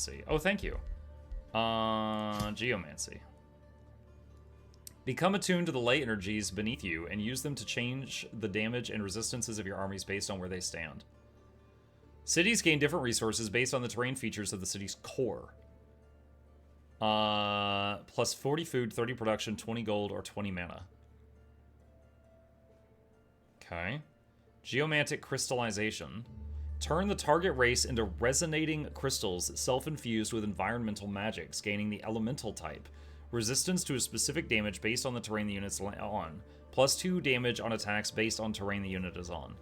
Geomancy. Oh, thank you. Geomancy. Become attuned to the light energies beneath you and use them to change the damage and resistances of your armies based on where they stand. Cities gain different resources based on the terrain features of the city's core. Plus 40 food, 30 production, 20 gold, or 20 mana. Okay. Geomantic crystallization. Turn the target race into resonating crystals self-infused with environmental magics, gaining the elemental type. Resistance to a specific damage based on the terrain the unit's on. Plus 2 damage on attacks based on terrain the unit is on.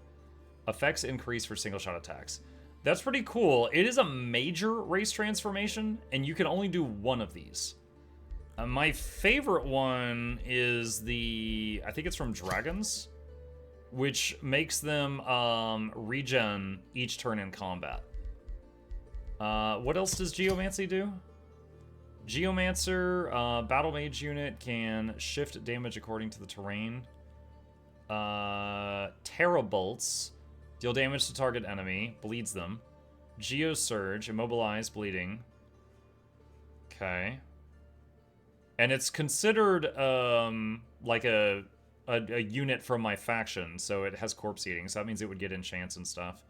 Effects increase for single-shot attacks. That's pretty cool. It is a major race transformation, and you can only do one of these. My favorite one is the... I think it's from Dragons, which makes them regen each turn in combat. What else does Geomancy do? Geomancer, Battle Mage unit can shift damage according to the terrain. Terra Bolts, deal damage to target enemy, bleeds them. Geo Surge, immobilize, bleeding. Okay. And it's considered like a unit from my faction, so it has corpse eating, so that means it would get enchants and stuff.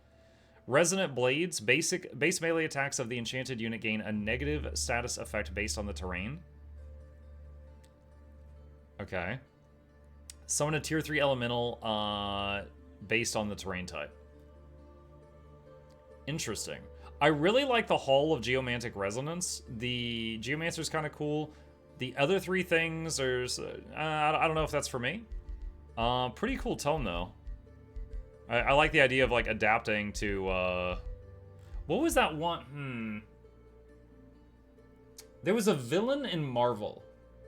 Resonant Blades, base melee attacks of the enchanted unit gain a negative status effect based on the terrain. Okay. Summon a tier 3 elemental based on the terrain type. Interesting. I really like the Hall of Geomantic Resonance. The Geomancer's kind of cool. The other 3 things are... I don't know if that's for me. Pretty cool tone, though. I like the idea of, like, adapting to, what was that one? There was a villain in Marvel,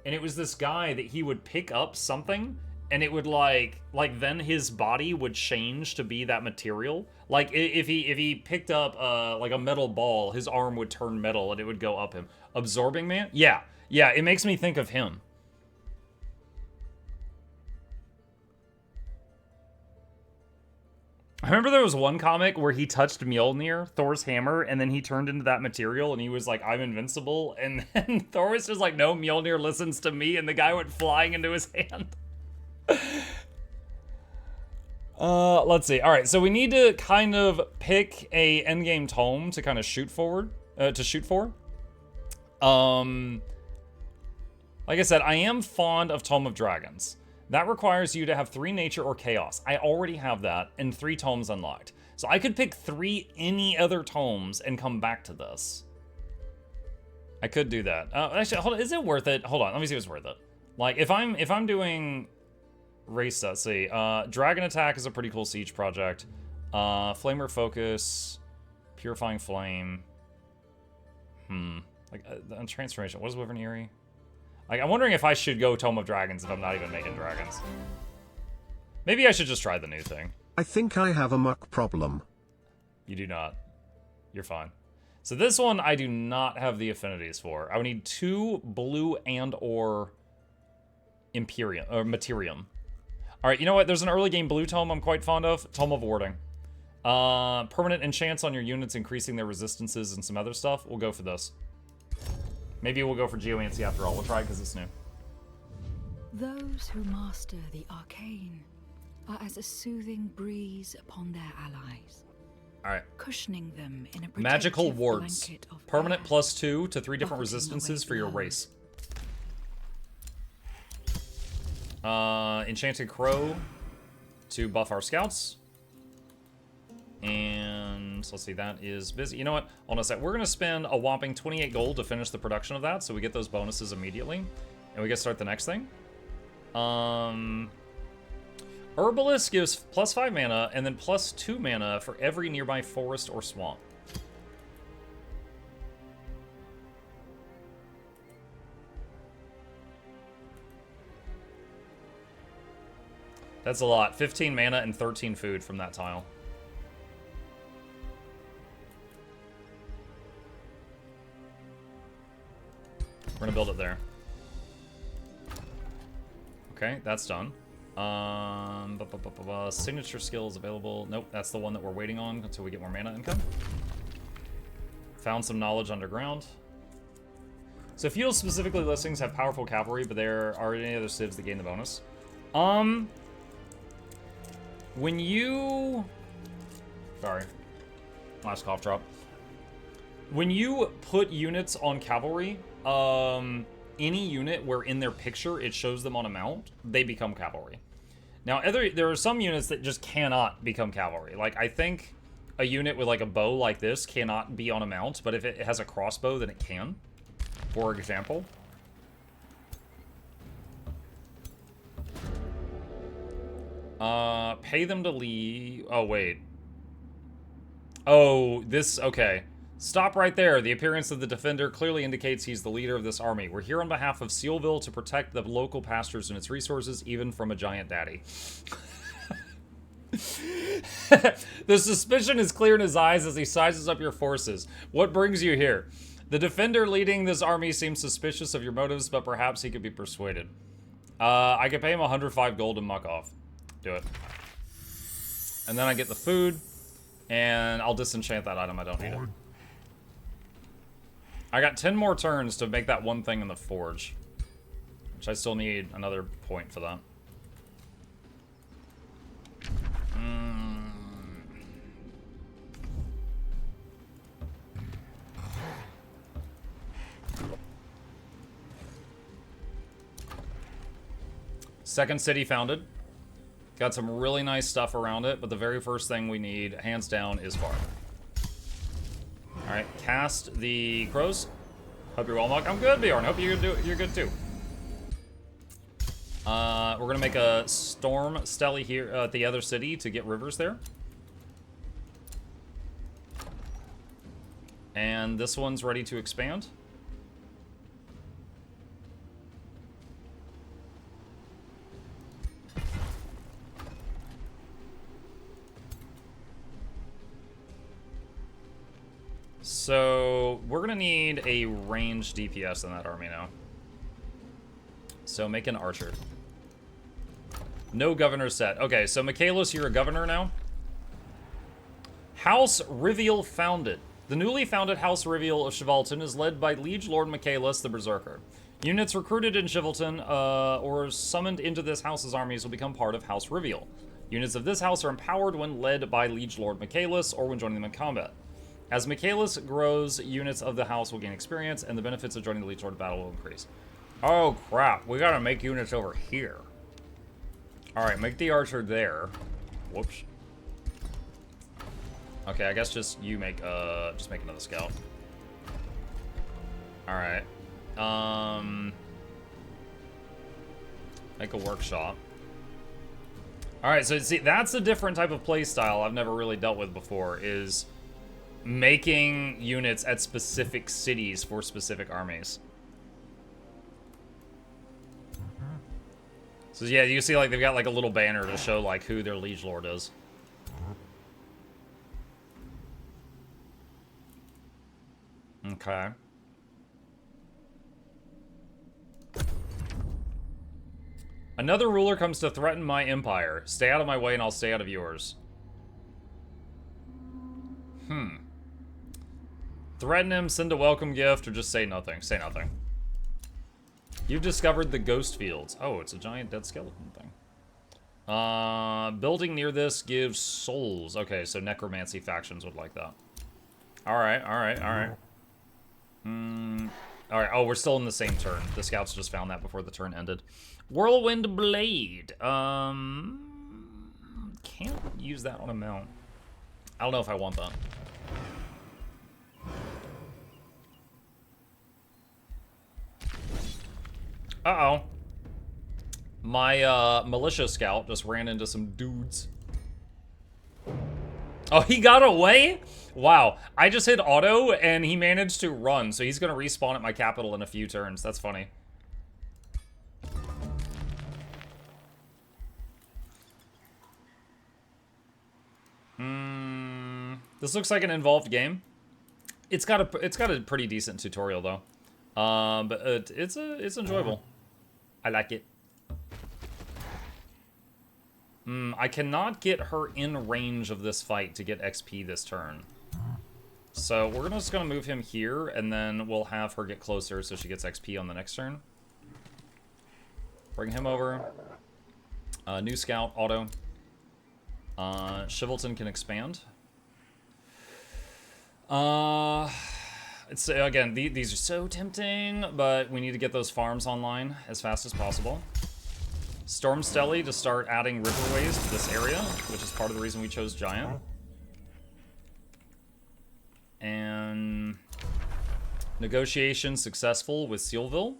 and it was this guy that he would pick up something, and it would, like then his body would change to be that material. Like, if he picked up, like, a metal ball, his arm would turn metal, and it would go up him. Absorbing Man? Yeah, it makes me think of him. I remember there was one comic where he touched Mjolnir, Thor's hammer, and then he turned into that material, and he was like, I'm invincible, and then Thor was just like, no, Mjolnir listens to me, and the guy went flying into his hand. Let's see. All right, so we need to kind of pick a endgame tome to kind of shoot for. Like I said, I am fond of Tome of Dragons. That requires you to have 3 nature or chaos. I already have that, and 3 tomes unlocked. So I could pick 3 any other tomes and come back to this. I could do that. Actually, hold on, is it worth it? Hold on, let me see if it's worth it. Like, if I'm doing race, let's see. Dragon Attack is a pretty cool siege project. Flamer Focus, Purifying Flame. Like, Transformation. What is Wyvern Eerie? Like, I'm wondering if I should go Tome of Dragons if I'm not even making dragons. Maybe I should just try the new thing. I think I have a muck problem. You do not. You're fine. So this one I do not have the affinities for. I would need 2 blue and or Imperium or Materium. All right, you know what? There's an early game blue tome I'm quite fond of. Tome of Warding. Permanent enchants on your units, increasing their resistances and some other stuff. We'll go for this. Maybe we'll go for Geomancy after all. We'll try it because it's new. Those who master the arcane are as a soothing breeze upon their allies. All right. Cushioning them in a Magical wards. blanket of Permanent air, +2 to 3 different buffeting resistances away for your blows. race. Enchanted Crow to buff our scouts. And let's see, that is busy. You know what? Hold on a sec. We're going to spend a whopping 28 gold to finish the production of that, so we get those bonuses immediately. And we get to start the next thing. Herbalist gives +5 mana and then +2 mana for every nearby forest or swamp. That's a lot. 15 mana and 13 food from that tile. We're gonna build it there. Okay, that's done. Signature skills available. Nope, that's the one that we're waiting on until we get more mana income. Found some knowledge underground. So feudal specifically listings have powerful cavalry, but there are any other civs that gain the bonus. When you... Sorry. Last cough drop. When you put units on cavalry, any unit where in their picture it shows them on a mount, they become cavalry. Now, there are some units that just cannot become cavalry. Like, I think a unit with, like, a bow like this cannot be on a mount, but if it has a crossbow, then it can, for example. Pay them to leave. Oh, wait. Oh, this... Okay. Stop right there. The appearance of the defender clearly indicates he's the leader of this army. We're here on behalf of Sealville to protect the local pastures and its resources, even from a giant daddy. The suspicion is clear in his eyes as he sizes up your forces. What brings you here? The defender leading this army seems suspicious of your motives, but perhaps he could be persuaded. I could pay him 105 gold and muck off. Do it. And then I get the food, and I'll disenchant that item. I don't need it. I got 10 more turns to make that one thing in the forge, which I still need another point for that. Second city founded. Got some really nice stuff around it, but the very first thing we need, hands down, is farm. Alright, cast the crows. Hope you're well, Muck. I'm good, Bjorn. Hope you're good too. We're gonna make a storm stele here at the other city to get rivers there. And this one's ready to expand. So, we're gonna need a ranged DPS in that army now. So, make an archer. No governor set. Okay, so Michaelis, you're a governor now. House Rivial founded. The newly founded House Rivial of Chevalton is led by Liege Lord Michaelis the Berserker. Units recruited in Chevalton or summoned into this house's armies will become part of House Rivial. Units of this house are empowered when led by Liege Lord Michaelis or when joining them in combat. As Michaelis grows, units of the house will gain experience, and the benefits of joining the Liege Lord battle will increase. Oh, crap. We gotta make units over here. Alright, make the archer there. Whoops. Okay, I guess just you make, just make another scout. Alright. Make a workshop. Alright, so see, that's a different type of play style I've never really dealt with before, is making units at specific cities for specific armies. So yeah, you see like they've got like a little banner to show like who their liege lord is. Okay. Another ruler comes to threaten my empire. Stay out of my way and I'll stay out of yours. Threaten him, send a welcome gift, or just say nothing. Say nothing. You've discovered the ghost fields. Oh, it's a giant dead skeleton thing. Building near this gives souls. Okay, so necromancy factions would like that. Alright, alright, alright. Alright, oh, we're still in the same turn. The scouts just found that before the turn ended. Whirlwind Blade. Can't use that on a mount. I don't know if I want that. Uh-oh. My, militia scout just ran into some dudes. Oh, he got away? Wow. I just hit auto, and he managed to run, so he's gonna respawn at my capital in a few turns. That's funny. This looks like an involved game. It's got a pretty decent tutorial, though. But it's enjoyable. I like it. I cannot get her in range of this fight to get XP this turn. So we're just gonna move him here, and then we'll have her get closer so she gets XP on the next turn. Bring him over. New scout, auto. Shivelton can expand. It's again, these are so tempting, but we need to get those farms online as fast as possible. Storm Stelly to start adding riverways to this area, which is part of the reason we chose Giant. And negotiations successful with Sealville.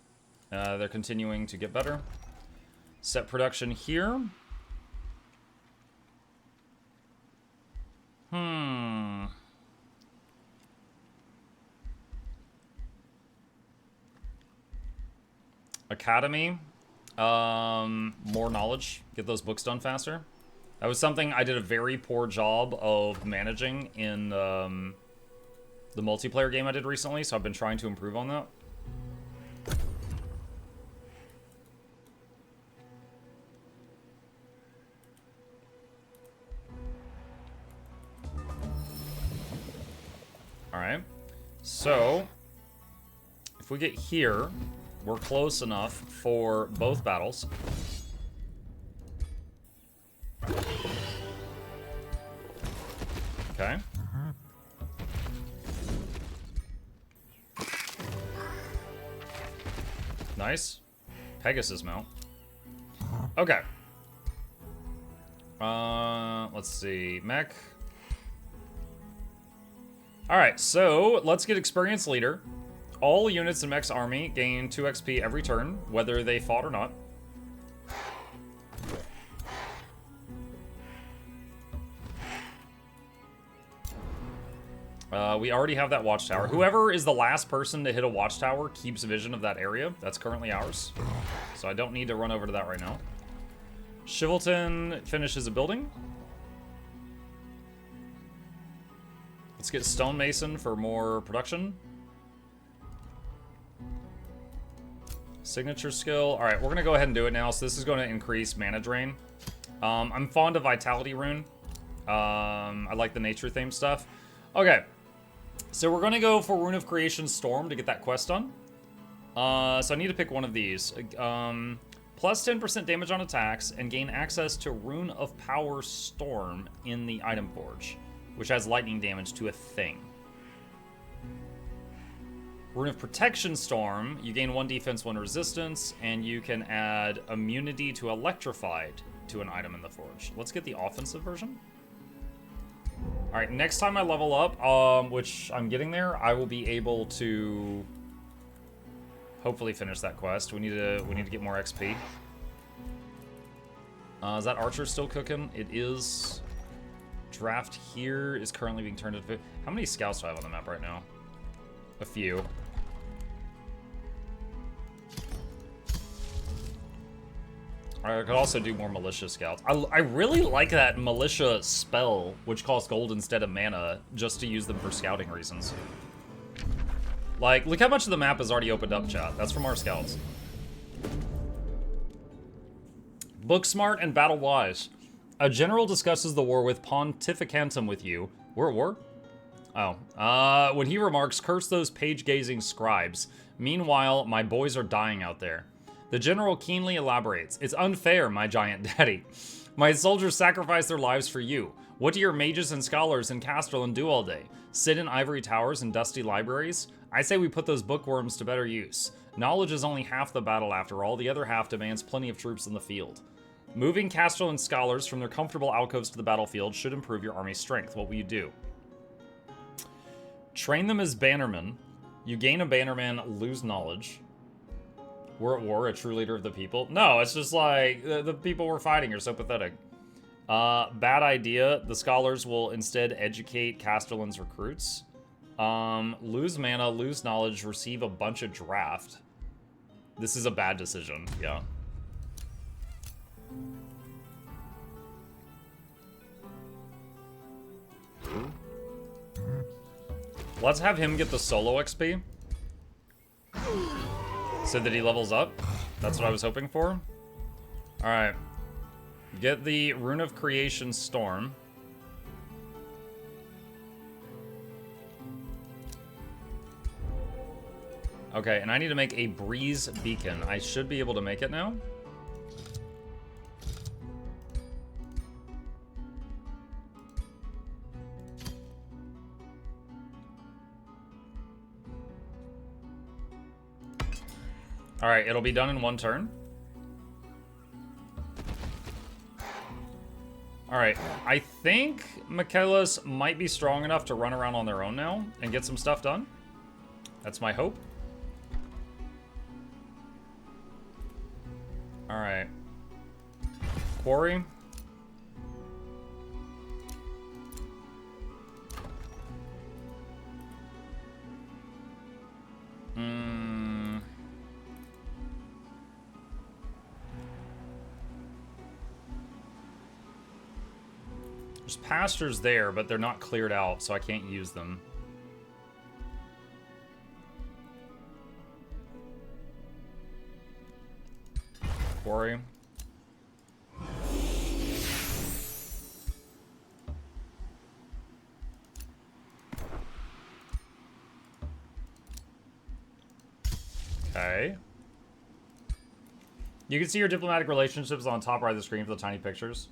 They're continuing to get better. Set production here. Academy. More knowledge. Get those books done faster. That was something I did a very poor job of managing in the multiplayer game I did recently, so I've been trying to improve on that. Alright. So, if we get here, we're close enough for both battles. Okay. Nice. Pegasus mount. Okay. Let's see. Mech. Alright, so let's get Experience Leader. All units in Mech's army gain 2 XP every turn, whether they fought or not. We already have that watchtower. Whoever is the last person to hit a watchtower keeps vision of that area. That's currently ours. So I don't need to run over to that right now. Shivelton finishes a building. Let's get Stonemason for more production. Signature skill. All right, we're gonna go ahead and do it now. So this is going to increase mana drain. I'm fond of Vitality Rune. I like the nature theme stuff. Okay, so we're gonna go for Rune of Creation Storm to get that quest done. So I need to pick one of these. Plus 10% damage on attacks and gain access to Rune of Power Storm in the item forge, which has lightning damage to a thing. Rune of Protection Storm, you gain 1 defense, 1 resistance, and you can add immunity to Electrified to an item in the forge. Let's get the offensive version. Alright, next time I level up, which I'm getting there, I will be able to hopefully finish that quest. We need to get more XP. Is that archer still cooking? It is. Draft here is currently being turned into... How many scouts do I have on the map right now? A few. I could also do more militia scouts. I really like that militia spell, which costs gold instead of mana, just to use them for scouting reasons. Like, look how much of the map is already opened up, chat. That's from our scouts. Book smart and battle wise. A general discusses the war with Pontificantum with you. We're at war? Oh. When he remarks, curse those page-gazing scribes. Meanwhile, my boys are dying out there. The general keenly elaborates. It's unfair, my giant daddy. My soldiers sacrifice their lives for you. What do your mages and scholars in Castellan do all day? Sit in ivory towers and dusty libraries? I say we put those bookworms to better use. Knowledge is only half the battle after all. The other half demands plenty of troops in the field. Moving Castellan scholars from their comfortable alcoves to the battlefield should improve your army's strength. What will you do? Train them as bannermen. You gain a bannerman, lose knowledge. We're at war, a true leader of the people. No, it's just like, the people we're fighting are so pathetic. Bad idea. The scholars will instead educate Castellan's recruits. Lose mana, lose knowledge, receive a bunch of draft. This is a bad decision, yeah. Let's have him get the solo XP. So that he levels up. That's what I was hoping for. Alright. Get the Rune of Creation Storm. Okay, and I need to make a breeze beacon. I should be able to make it now. Alright, it'll be done in one turn. Alright, I think Michaelis might be strong enough to run around on their own now and get some stuff done. That's my hope. Alright. Quarry. There's pastures there, but they're not cleared out, so I can't use them. Quarry. Okay. You can see your diplomatic relationships on the top right of the screen for the tiny pictures.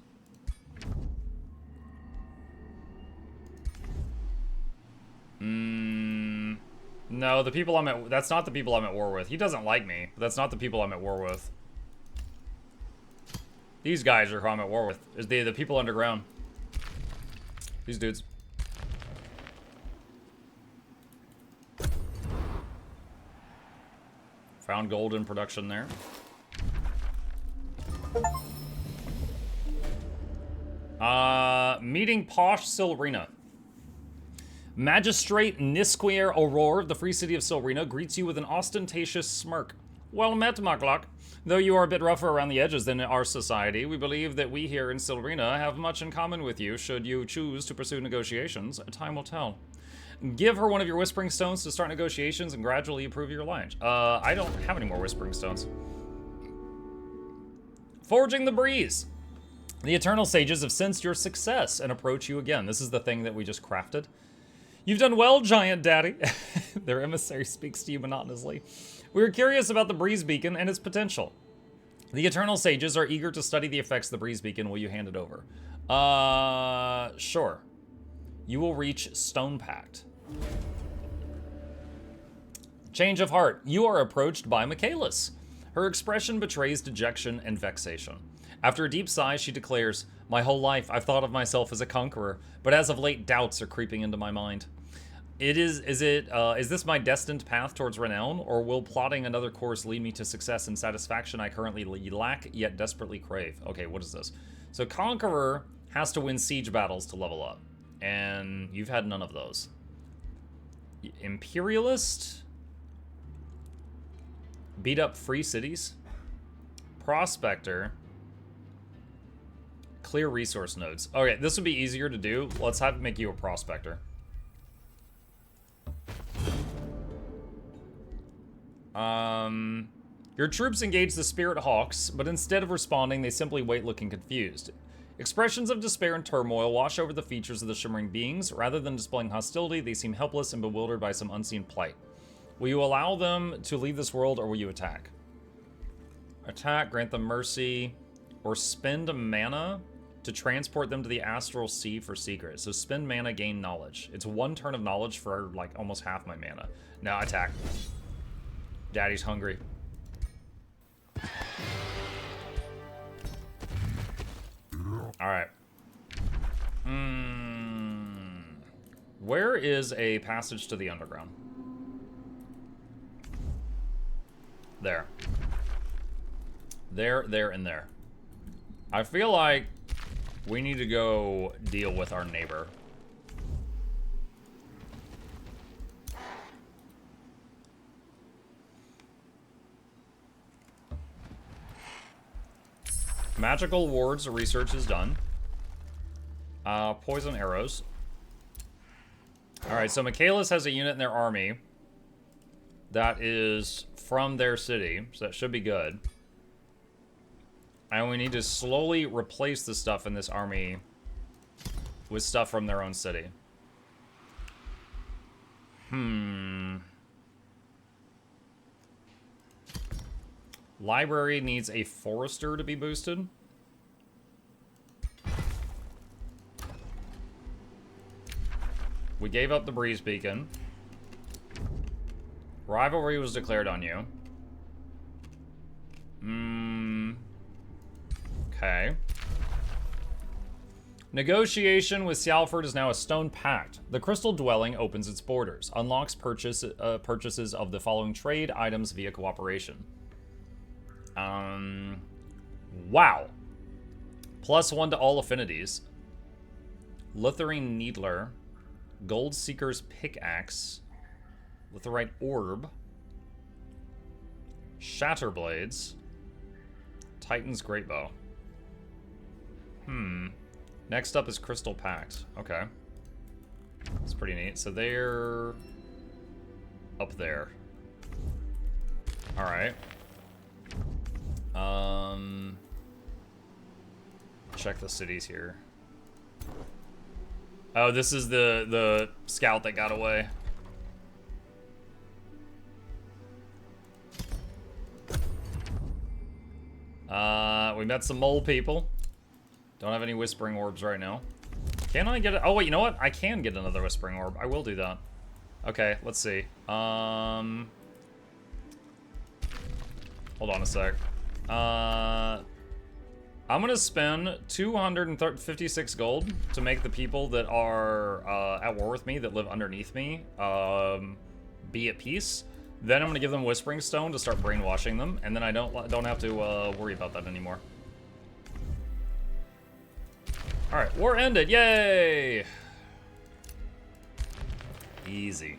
No, the people I'm at... That's not the people I'm at war with. He doesn't like me, but that's not the people I'm at war with. These guys are who I'm at war with. Is the people underground. These dudes. Found gold in production there. Meeting Posh Silrina. Magistrate Nisquire Aurore of the Free City of Silrina greets you with an ostentatious smirk. Well met, Mukluk. Though you are a bit rougher around the edges than our society, we believe that we here in Silrina have much in common with you. Should you choose to pursue negotiations, time will tell. Give her one of your Whispering Stones to start negotiations and gradually improve your alliance. I don't have any more Whispering Stones. Forging the Breeze. The Eternal Sages have sensed your success and approach you again. This is the thing that we just crafted. You've done well, Giant Daddy. Their emissary speaks to you monotonously. We are curious about the Breeze Beacon and its potential. The Eternal Sages are eager to study the effects of the Breeze Beacon. Will you hand it over? Sure. You will reach Stone Pact. Change of heart. You are approached by Michaelis. Her expression betrays dejection and vexation. After a deep sigh, she declares, "My whole life I've thought of myself as a conqueror, but as of late doubts are creeping into my mind. Is this my destined path towards renown, or will plotting another course lead me to success and satisfaction I currently lack, yet desperately crave?" Okay, what is this? So Conqueror has to win siege battles to level up, and you've had none of those. Imperialist? Beat up free cities? Prospector? Clear resource nodes. Okay, this would be easier to do. Let's make you a prospector. Your troops engage the Spirit Hawks, but instead of responding, they simply wait looking confused. Expressions of despair and turmoil wash over the features of the shimmering beings. Rather than displaying hostility, they seem helpless and bewildered by some unseen plight. Will you allow them to leave this world, or will you attack? Attack, grant them mercy, or spend mana to transport them to the Astral Sea for secrets. So spend mana, gain knowledge. It's one turn of knowledge for like almost half my mana. Now attack. Daddy's hungry. Alright. Where is a passage to the underground? There. There, and there. I feel like we need to go deal with our neighbor. Magical wards research is done. Poison arrows. Alright, so Michaelis has a unit in their army that is from their city, so that should be good. And we need to slowly replace the stuff in this army with stuff from their own city. Library needs a forester to be boosted. We gave up the breeze beacon. Rivalry was declared on you. Okay. Negotiation with Salford is now a stone pact. The Crystal Dwelling opens its borders. Unlocks purchases of the following trade items via cooperation. Wow. +1 to all affinities. Lutherine Needler. Gold Seeker's Pickaxe. Lutherite Orb. Shatterblades. Titan's Greatbow. Next up is Crystal Pact. Okay. That's pretty neat. So they're up there. Alright. Check the cities here. Oh, this is the scout that got away. We met some mole people. Don't have any whispering orbs right now. Can I get it? Oh, wait, you know what? I can get another whispering orb. I will do that. Okay, let's see. Hold on a sec. I'm gonna spend 256 gold to make the people that are at war with me, that live underneath me, be at peace. Then I'm gonna give them Whispering Stone to start brainwashing them, and then I don't have to worry about that anymore. All right, war ended! Yay! Easy.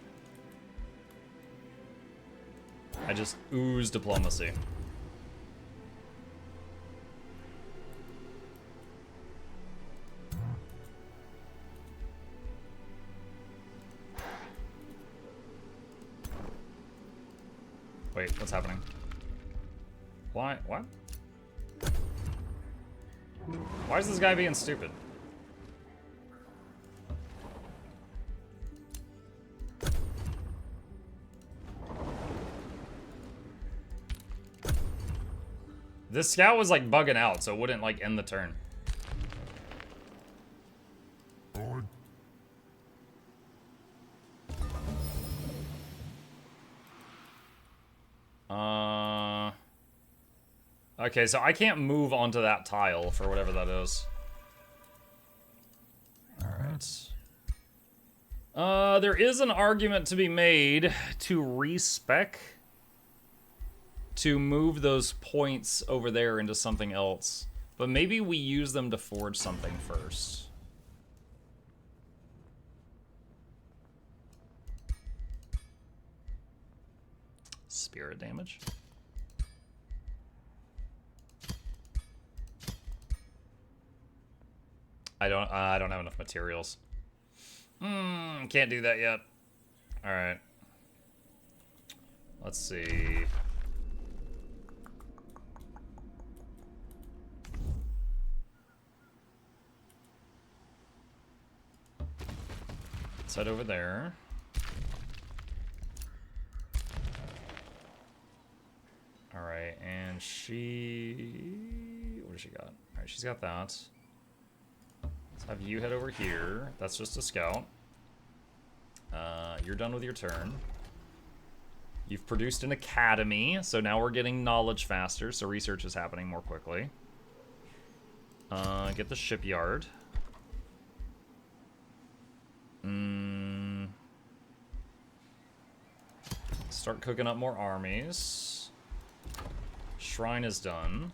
I just ooze diplomacy. Wait, what's happening? Why? What? Why is this guy being stupid? This scout was like bugging out, so it wouldn't like end the turn. Okay, so I can't move onto that tile for whatever that is. Alright. There is an argument to be made to respec to move those points over there into something else. But maybe we use them to forge something first. Spirit damage. I don't have enough materials. Can't do that yet. All right. Let's see. Let's head over there. All right, and she... What does she got? All right, she's got that. Let's have you head over here. That's just a scout. You're done with your turn. You've produced an academy, so now we're getting knowledge faster, so research is happening more quickly. Get the shipyard. Start cooking up more armies. Shrine is done.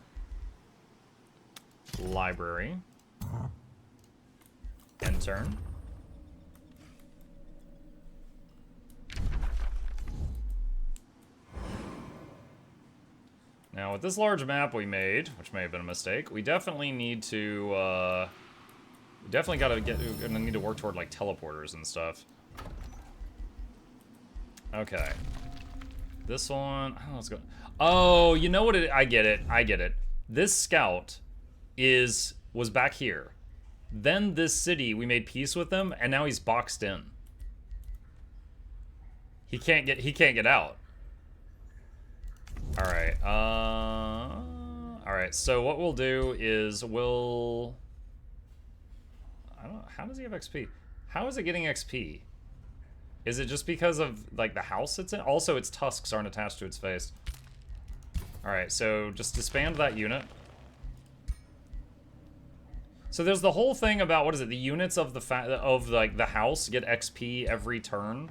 Library. End turn. Now, with this large map we made, which may have been a mistake, we definitely need to, gonna need to work toward, like, teleporters and stuff. Okay. This one, I don't know what's going on. Oh, you know what I get it. This scout was back here. Then this city, we made peace with him, and now he's boxed in. He can't get out. Alright, alright, so what we'll do is we'll... I don't know, how does he have XP? How is it getting XP? Is it just because of, like, the house it's in? Also, its tusks aren't attached to its face. Alright, so just disband that unit. So there's the whole thing about, what is it, the units of the house get XP every turn.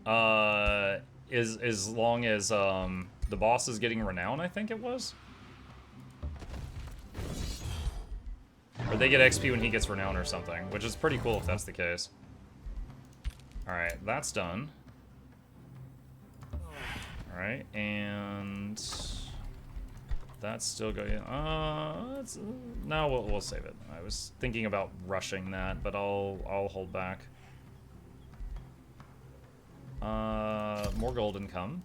As long as, the boss is getting renown, I think it was? Or they get XP when he gets renown or something, which is pretty cool if that's the case. Alright, that's done. Alright, and... that's still going... no, we'll save it. I was thinking about rushing that, but I'll hold back. More golden come.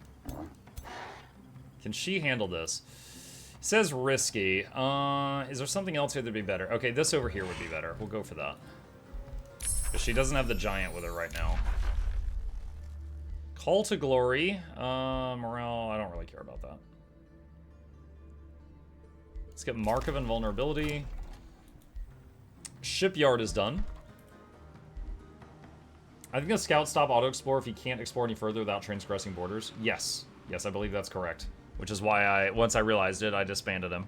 Can she handle this? It says risky. Is there something else here that'd be better? Okay, this over here would be better. We'll go for that. But she doesn't have the giant with her right now. Call to glory. Morale, I don't really care about that. Let's get Mark of Invulnerability. Shipyard is done. I think the scouts stop auto-explore if he can't explore any further without transgressing borders. Yes. Yes, I believe that's correct. Which is why once I realized it, I disbanded him.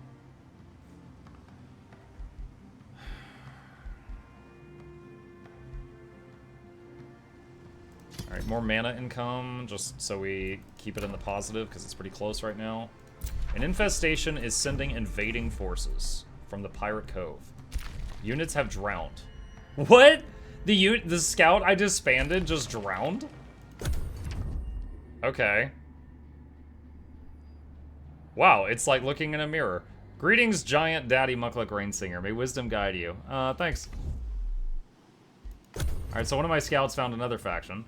Alright, more mana income, just so we keep it in the positive, because it's pretty close right now. An infestation is sending invading forces from the Pirate Cove. Units have drowned. What? The scout I disbanded just drowned? Okay. Wow, it's like looking in a mirror. Greetings, giant daddy Mukluk Rainsinger. May wisdom guide you. Thanks. Alright, so one of my scouts found another faction.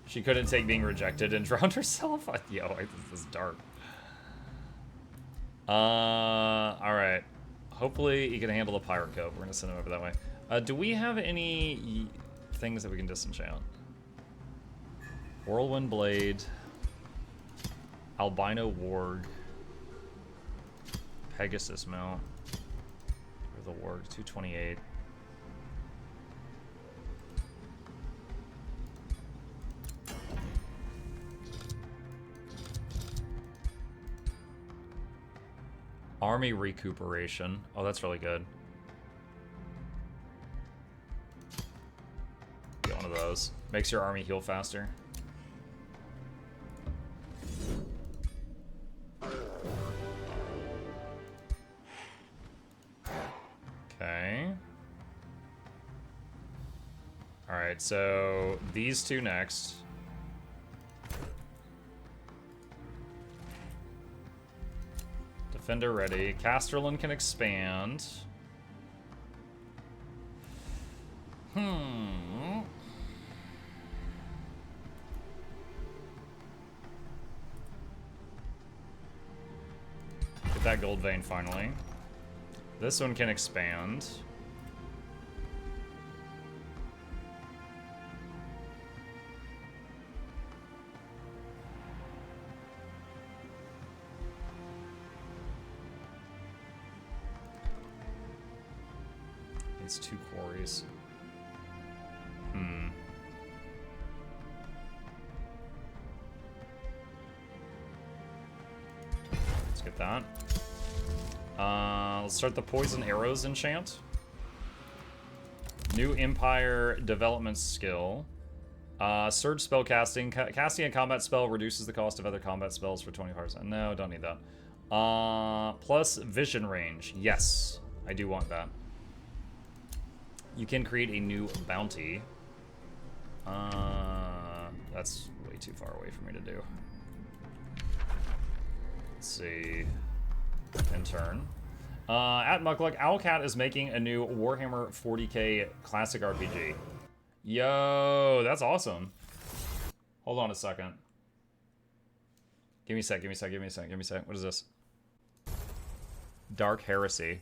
She couldn't take being rejected and drowned herself? Yo, this is dark. Alright. Hopefully he can handle the Pirate Cove. We're gonna send him over that way. Do we have any things that we can disenchant? Whirlwind Blade. Albino Warg. Pegasus Mount. Or the Warg, 228. Army recuperation. Oh, that's really good. Get one of those. Makes your army heal faster. Okay. Alright, so these two next. Defender ready. Casterlin can expand. Get that gold vein finally. This one can expand. It's 2 quarries. Let's get that. Let's start the poison arrows enchant. New Empire development skill. Surge spell casting. Casting a combat spell reduces the cost of other combat spells for 25%. No, don't need that. Plus vision range. Yes, I do want that. You can create a new bounty. That's way too far away for me to do. Let's see. Intern. At Mukluk, Owlcat is making a new Warhammer 40k classic RPG. Yo, that's awesome. Hold on a second. Give me a sec, give me a sec, give me a sec, give me a sec. What is this? Dark Heresy.